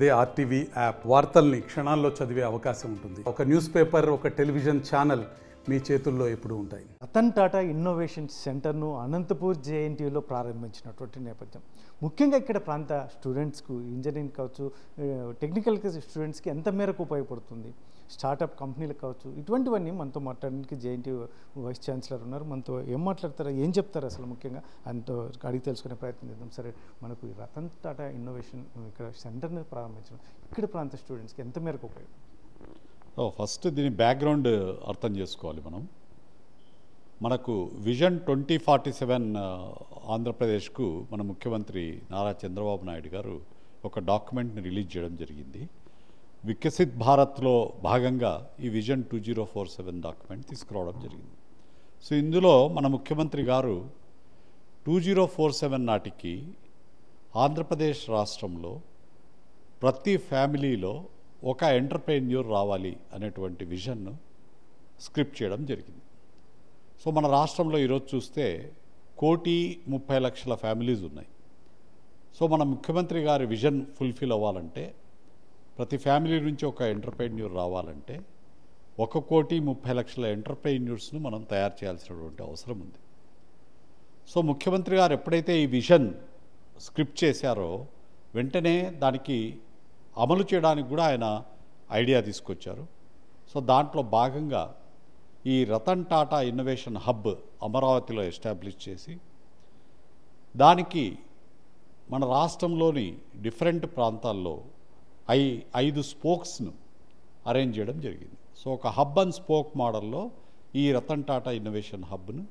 అదే RTV app వార్తల్ని క్షణాల్లో చదివే అవకాశం ఉంటుంది. ఒక న్యూస్ పేపర్, ఒక టెలివిజన్ ఛానల్ మీ చేతుల్లో ఎప్పుడూ ఉంటాయి. రతన్ టాటా ఇన్నోవేషన్ సెంటర్ను అనంతపూర్ జేఎన్టీయూలో ప్రారంభించినటువంటి నేపథ్యం ముఖ్యంగా ఇక్కడ ప్రాంత స్టూడెంట్స్కు ఇంజనీరింగ్ కావచ్చు, టెక్నికల్ స్టూడెంట్స్కి ఎంత మేరకు ఉపయోగపడుతుంది, స్టార్టప్ కంపెనీలకు కావచ్చు, ఇటువంటివన్నీ మనతో మాట్లాడడానికి జేఎన్టీయూ వైస్ ఛాన్సలర్ ఉన్నారు. మనతో ఏం మాట్లాడతారో, ఏం చెప్తారు అసలు ముఖ్యంగా అంతో అడిగి తెలుసుకునే ప్రయత్నం చేద్దాం. సరే, మనకు ఈ రతన్ టాటా ఇన్నోవేషన్ ఇక్కడ సెంటర్ని ప్రారంభించడం ఇక్కడ ప్రాంత స్టూడెంట్స్కి ఎంత మేరకు ఉపయోగం? ఫస్ట్ దీని బ్యాక్గ్రౌండ్ అర్థం చేసుకోవాలి. మనకు విజన్ 2047 ఆంధ్రప్రదేశ్కు మన ముఖ్యమంత్రి నారా చంద్రబాబు నాయుడు గారు ఒక డాక్యుమెంట్ని రిలీజ్ చేయడం జరిగింది. వికసిత్ భారత్లో భాగంగా ఈ విజన్ 2047 డాక్యుమెంట్ తీసుకురావడం జరిగింది. సో ఇందులో మన ముఖ్యమంత్రి గారు 2047 నాటికి ఆంధ్రప్రదేశ్ రాష్ట్రంలో ప్రతి ఫ్యామిలీలో ఒక ఎంటర్ప్రెన్యూర్ రావాలి అనేటువంటి విజన్ను స్క్రిప్ట్ చేయడం జరిగింది. సో మన రాష్ట్రంలో ఈరోజు చూస్తే 1,30,00,000 ఫ్యామిలీస్ ఉన్నాయి. సో మన ముఖ్యమంత్రి గారి విజన్ ఫుల్ఫిల్ అవ్వాలంటే, ప్రతి ఫ్యామిలీ నుంచి ఒక ఎంటర్ప్రెన్యూర్ రావాలంటే 1,30,00,000 ఎంటర్ప్రెన్యూర్స్ను మనం తయారు చేయాల్సినటువంటి అవసరం ఉంది. సో ముఖ్యమంత్రి గారు ఎప్పుడైతే ఈ విజన్ స్క్రిప్ట్ చేశారో వెంటనే దానికి అమలు చేయడానికి కూడా ఆయన ఐడియా తీసుకొచ్చారు. సో దాంట్లో భాగంగా ఈ రతన్ టాటా ఇన్నోవేషన్ హబ్ అమరావతిలో ఎస్టాబ్లిష్ చేసి దానికి మన రాష్ట్రంలోని డిఫరెంట్ ప్రాంతాల్లో 5 స్పోక్స్ను అరేంజ్ చేయడం జరిగింది. సో ఒక హబ్ అండ్ స్పోక్ మోడల్లో ఈ రతన్ టాటా ఇన్నోవేషన్ హబ్ను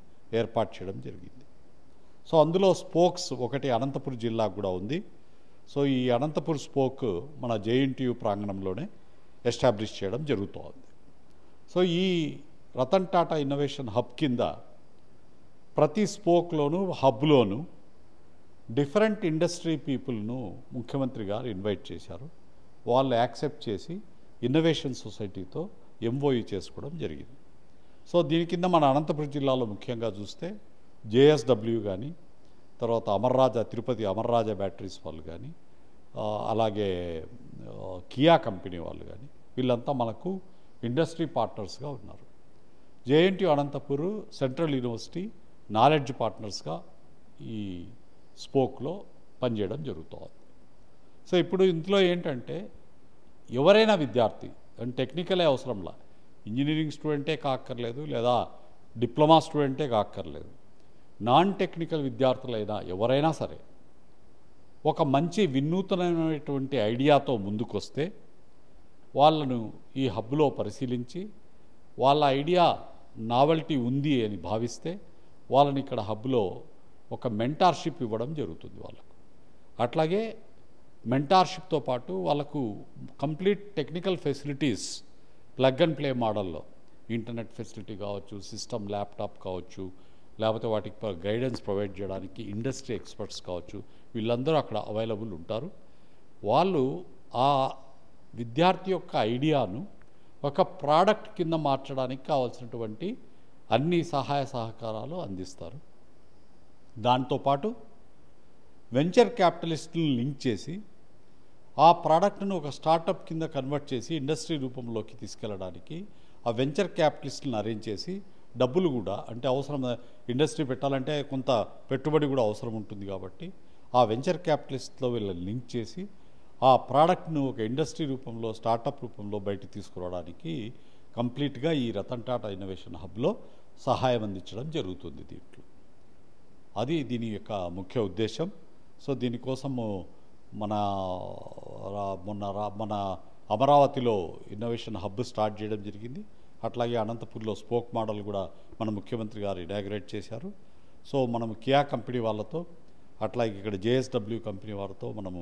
ఏర్పాటు చేయడం జరిగింది. సో అందులో స్పోక్స్ ఒకటి అనంతపురం జిల్లాకు కూడా ఉంది. సో ఈ అనంతపూర్ స్పోక్ మన జేఎన్టీయూ ప్రాంగణంలోనే ఎస్టాబ్లిష్ చేయడం జరుగుతోంది. సో ఈ రతన్ టాటా ఇన్నోవేషన్ హబ్ కింద ప్రతి స్పోక్లోను హబ్లోను డిఫరెంట్ ఇండస్ట్రీ పీపుల్ను ముఖ్యమంత్రి గారు ఇన్వైట్ చేశారు. వాళ్ళు యాక్సెప్ట్ చేసి ఇన్నోవేషన్ సొసైటీతో ఎంఓయూ చేసుకోవడం జరిగింది. సో దీని కింద మన అనంతపురం జిల్లాలో ముఖ్యంగా చూస్తే జేఎస్డబ్ల్యూ కానీ, తర్వాత తిరుపతి అమర్రాజా బ్యాటరీస్ వాళ్ళు కానీ, అలాగే కియా కంపెనీ వాళ్ళు కానీ, వీళ్ళంతా మనకు ఇండస్ట్రీ పార్ట్నర్స్గా ఉన్నారు. JNTU Anantapur central university knowledge పార్ట్నర్స్గా ఈ స్పోక్లో పనిచేయడం జరుగుతుంది. సో ఇప్పుడు ఇందులో ఏంటంటే ఎవరైనా విద్యార్థి టెక్నికలే అవసరంలా, ఇంజనీరింగ్ స్టూడెంటే కాక్కర్లేదు, లేదా డిప్లొమా స్టూడెంటే కాక్కర్లేదు, నాన్ టెక్నికల్ విద్యార్థులైనా ఎవరైనా సరే ఒక మంచి వినూతనమైనటువంటి ఐడియాతో ముందుకొస్తే వాళ్ళను ఈ హబ్లో పరిశీలించి వాళ్ళ ఐడియా నావెల్టీ ఉంది అని భావిస్తే వాళ్ళని ఇక్కడ హబ్లో ఒక మెంటార్షిప్ ఇవ్వడం జరుగుతుంది వాళ్ళకు. అట్లాగే మెంటార్షిప్తో పాటు వాళ్ళకు complete technical facilities plug and play మోడల్లో ఇంటర్నెట్ ఫెసిలిటీ కావచ్చు, సిస్టమ్ ల్యాప్టాప్ కావచ్చు, లేకపోతే వాటికి గైడెన్స్ ప్రొవైడ్ చేయడానికి ఇండస్ట్రీ ఎక్స్పర్ట్స్ కావచ్చు, వీళ్ళందరూ అక్కడ అవైలబుల్ ఉంటారు. వాళ్ళు ఆ విద్యార్థి యొక్క ఐడియాను ఒక ప్రోడక్ట్ కింద మార్చడానికి కావాల్సినటువంటి అన్ని సహాయ సహకారాలు అందిస్తారు. దాంతోపాటు వెంచర్ క్యాపిటలిస్టులను లింక్ చేసి ఆ ప్రోడక్ట్ను ఒక స్టార్టప్ కింద కన్వర్ట్ చేసి ఇండస్ట్రీ రూపంలోకి తీసుకెళ్ళడానికి ఆ వెంచర్ క్యాపిటలిస్టులను అరేంజ్ చేసి డబ్బులు కూడా అవసరం, ఇండస్ట్రీ పెట్టాలంటే కొంత పెట్టుబడి కూడా అవసరం ఉంటుంది కాబట్టి ఆ వెంచర్ క్యాపిటలిస్ట్లో వీళ్ళని లింక్ చేసి ఆ ప్రోడక్ట్ను ఒక ఇండస్ట్రీ రూపంలో, స్టార్టప్ రూపంలో బయటికి తీసుకురావడానికి కంప్లీట్గా ఈ రతన్ టాటా ఇన్నోవేషన్ హబ్లో సహాయం అందించడం జరుగుతుంది. అది దీని యొక్క ముఖ్య ఉద్దేశం. సో దీనికోసము మన అమరావతిలో ఇన్నోవేషన్ హబ్ స్టార్ట్ చేయడం జరిగింది. అట్లాగే అనంతపూర్లో స్పోక్ మోడల్ కూడా మన ముఖ్యమంత్రి గారు ఇనాగ్రేట్ చేశారు. సో మనము కియా కంపెనీ వాళ్ళతో, అట్లాగే ఇక్కడ జేఎస్డబ్ల్యూ కంపెనీ వారితో మనము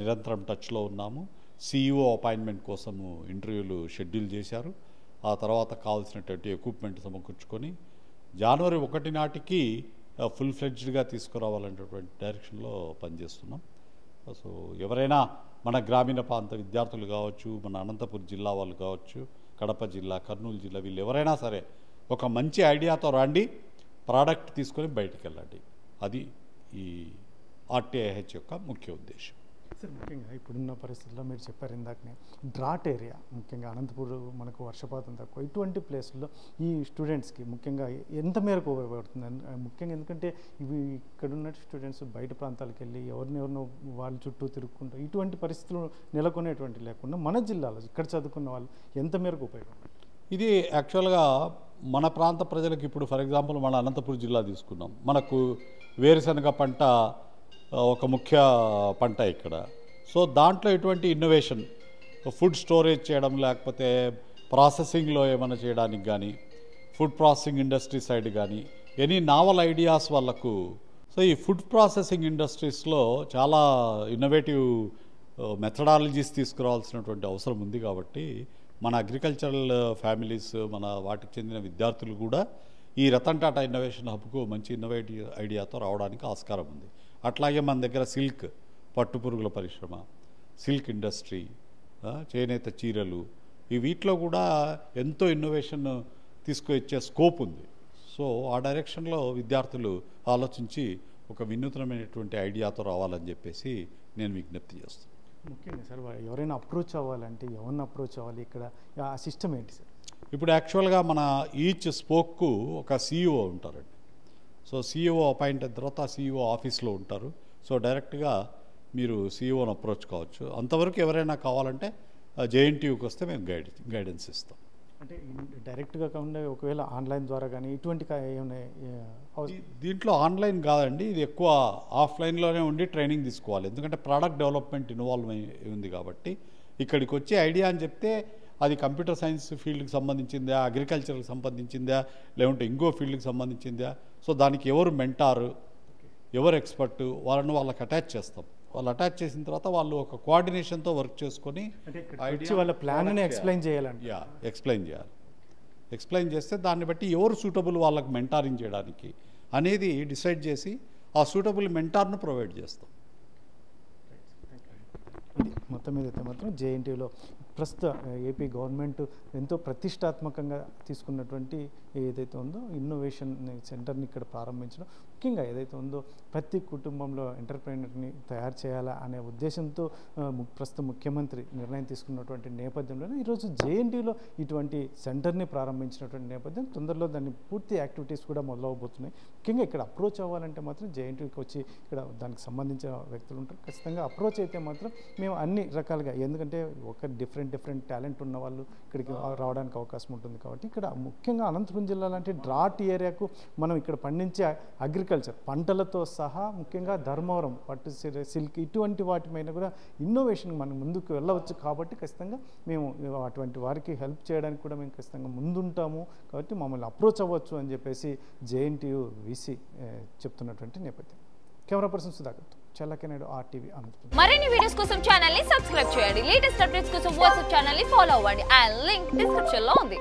నిరంతరం టచ్లో ఉన్నాము. CEO అపాయింట్మెంట్ కోసము ఇంటర్వ్యూలు షెడ్యూల్ చేశారు. ఆ తర్వాత కావాల్సినటువంటి ఎక్విప్మెంట్ సమకూర్చుకొని జనవరి 1 నాటికి ఫుల్ ఫ్లెడ్జ్డ్గా తీసుకురావాలనేటువంటి డైరెక్షన్లో పనిచేస్తున్నాం. సో ఎవరైనా మన గ్రామీణ ప్రాంత విద్యార్థులు కావచ్చు, మన అనంతపురం జిల్లా వాళ్ళు కావచ్చు, కడప జిల్లా, కర్నూలు జిల్లా, వీళ్ళు ఎవరైనా సరే ఒక మంచి ఐడియాతో రండి, ప్రోడక్ట్ తీసుకొని బయటికి వెళ్ళండి. అది ఈ ఆర్టీఐహెచ్ యొక్క ముఖ్య ఉద్దేశం. సార్ ముఖ్యంగా ఇప్పుడున్న పరిస్థితుల్లో మీరు చెప్పారు ఇందాకనే డ్రాట్ ఏరియా, ముఖ్యంగా అనంతపూర్ మనకు వర్షపాతం తక్కువ, ఇటువంటి ప్లేసుల్లో ఈ స్టూడెంట్స్కి ముఖ్యంగా ఎంత మేరకు ఉపయోగపడుతుంది? ముఖ్యంగా ఎందుకంటే ఇవి ఇక్కడున్న స్టూడెంట్స్ బయట ప్రాంతాలకు వెళ్ళి ఎవరినెవరినో వాళ్ళ చుట్టూ తిరుగుకుంటూ ఇటువంటి పరిస్థితులు నెలకొనేటువంటి లేకుండా మన జిల్లాలో ఇక్కడ చదువుకున్న వాళ్ళు ఎంత మేరకు ఉపయోగం? ఇది యాక్చువల్గా మన ప్రాంత ప్రజలకు ఇప్పుడు ఫర్ ఎగ్జాంపుల్ మన అనంతపురం జిల్లా తీసుకున్నాం, మనకు వేరుశనగ పంట ఒక ముఖ్య పంట ఇక్కడ. సో దాంట్లో ఎటువంటి ఇన్నోవేషన్, ఫుడ్ స్టోరేజ్ చేయడం లేకపోతే ప్రాసెసింగ్లో ఏమైనా చేయడానికి కానీ, ఫుడ్ ప్రాసెసింగ్ ఇండస్ట్రీ సైడ్ కానీ ఎనీ నావల్ ఐడియాస్ వాళ్ళకు. సో ఈ ఫుడ్ ప్రాసెసింగ్ ఇండస్ట్రీస్లో చాలా ఇన్నోవేటివ్ మెథడాలజీస్ తీసుకురావాల్సినటువంటి అవసరం ఉంది. కాబట్టి మన అగ్రికల్చరల్ ఫ్యామిలీస్, మన వాటికి చెందిన విద్యార్థులు కూడా ఈ రతన్ టాటా ఇన్నోవేషన్ హబ్కు మంచి ఇన్నోవేటివ్ ఐడియాతో రావడానికి ఆస్కారం ఉంది. అట్లాగే మన దగ్గర సిల్క్, పట్టుపురుగుల పరిశ్రమ, సిల్క్ ఇండస్ట్రీ, చేనేత చీరలు, ఈ వీటిలో కూడా ఎంతో ఇన్నోవేషన్ తీసుకువచ్చే స్కోప్ ఉంది. సో ఆ డైరెక్షన్లో విద్యార్థులు ఆలోచించి ఒక వినూత్నమైనటువంటి ఐడియాతో రావాలని చెప్పేసి నేను విజ్ఞప్తి చేస్తాను. ముఖ్యంగా సార్ ఎవరైనా అప్రోచ్ అవ్వాలంటే ఎవరిని అప్రోచ్ అవ్వాలి, ఇక్కడ ఆ సిస్టమ్ ఏంటి సార్? ఇప్పుడు యాక్చువల్గా మన ఈచ్ స్పోక్కు ఒక CEO ఉంటారండి. సో CEO అపాయింట్ అయిన తర్వాత CEO ఆఫీస్లో ఉంటారు. సో డైరెక్ట్గా మీరు CEOని అప్రోచ్ కావచ్చు. అంతవరకు ఎవరైనా కావాలంటే JNTUకి వస్తే మేము గైడెన్స్ ఇస్తాం. అంటే డైరెక్ట్గా కాకుండా ఒకవేళ ఆన్లైన్ ద్వారా కానీ ఇటువంటి ఏమైనా? దీంట్లో ఆన్లైన్ కాదండి, ఇది ఎక్కువ ఆఫ్లైన్లోనే ఉండి ట్రైనింగ్ తీసుకోవాలి. ఎందుకంటే ప్రోడక్ట్ డెవలప్మెంట్ ఇన్వాల్వ్ ఉంది కాబట్టి ఇక్కడికి వచ్చే ఐడియా అని చెప్తే అది కంప్యూటర్ సైన్స్ ఫీల్డ్కి సంబంధించిందా, అగ్రికల్చర్కి సంబంధించిందా, లేకుంటే ఇంకో ఫీల్డ్కి సంబంధించిందా, సో దానికి ఎవరు మెంటారు, ఎవరు ఎక్స్పర్ట్, వాళ్ళకి అటాచ్ చేస్తాం. వాళ్ళు అటాచ్ చేసిన తర్వాత వాళ్ళు ఒక కోఆర్డినేషన్తో వర్క్ చేసుకొని వాళ్ళ ప్లాన్ని ఎక్స్ప్లెయిన్ చేయాలండి. ఎక్స్ప్లెయిన్ చేస్తే దాన్ని బట్టి ఎవరు సూటబుల్ వాళ్ళకి మెంటారింగ్ చేయడానికి అనేది డిసైడ్ చేసి ఆ సూటబుల్ మెంటార్ను ప్రొవైడ్ చేస్తాం. మొత్తం మీద అయితే మాత్రం JNTUలో ప్రస్తుత ఏపీ గవర్నమెంట్ ఎంతో ప్రతిష్టాత్మకంగా తీసుకున్నటువంటి ఏదైతే ఉందో ఇన్నోవేషన్ సెంటర్ని ఇక్కడ ప్రారంభించడం, ముఖ్యంగా ఏదైతే ఉందో ప్రతి కుటుంబంలో ఎంటర్ప్రైనర్ని తయారు చేయాలా అనే ఉద్దేశంతో ప్రస్తుత ముఖ్యమంత్రి నిర్ణయం తీసుకున్నటువంటి నేపథ్యంలోనే ఈరోజు JNTUలో ఇటువంటి సెంటర్ని ప్రారంభించినటువంటి నేపథ్యం, తొందరలో దాన్ని పూర్తి యాక్టివిటీస్ కూడా మొదలవబోతున్నాయి. ముఖ్యంగా ఇక్కడ అప్రోచ్ అవ్వాలంటే మాత్రం JNTUకి వచ్చి ఇక్కడ దానికి సంబంధించిన వ్యక్తులు ఉంటారు. ఖచ్చితంగా అప్రోచ్ అయితే మాత్రం మేము అన్ని రకాలుగా, ఎందుకంటే ఒక డిఫరెంట్ టాలెంట్ ఉన్న వాళ్ళు ఇక్కడికి రావడానికి అవకాశం ఉంటుంది. కాబట్టి ఇక్కడ ముఖ్యంగా అనంతపురం జిల్లా లాంటి డ్రాట్ ఏరియాకు మనం ఇక్కడ పండించే అగ్రికల్చర్ పంటలతో సహా ముఖ్యంగా ధర్మవరం పట్టు సిల్క్ ఇటువంటి వాటి మీద కూడా ఇన్నోవేషన్ మనం ముందుకు వెళ్ళవచ్చు. కాబట్టి ఖచ్చితంగా మేము అటువంటి వారికి హెల్ప్ చేయడానికి కూడా మేము ఖచ్చితంగా ముందుంటాము. కాబట్టి మమ్మల్ని అప్రోచ్ అవ్వచ్చు అని చెప్పేసి JNTU VC చెప్తున్నటువంటి నేపథ్యం. కెమెరా పర్సన్ సుధాకర్, చల్లకెనాడు, RTV అనంతపురం. మరిన్ని వీడియోస్ కోసం ఛానల్ ని సబ్స్క్రైబ్ చేయండి. లేటెస్ట్ అప్డేట్స్ కోసం వాట్సాప్ ఛానల్ ని ఫాలో అవ్వండి. ఆ లింక్ డిస్క్రిప్షన్ లో ఉంది.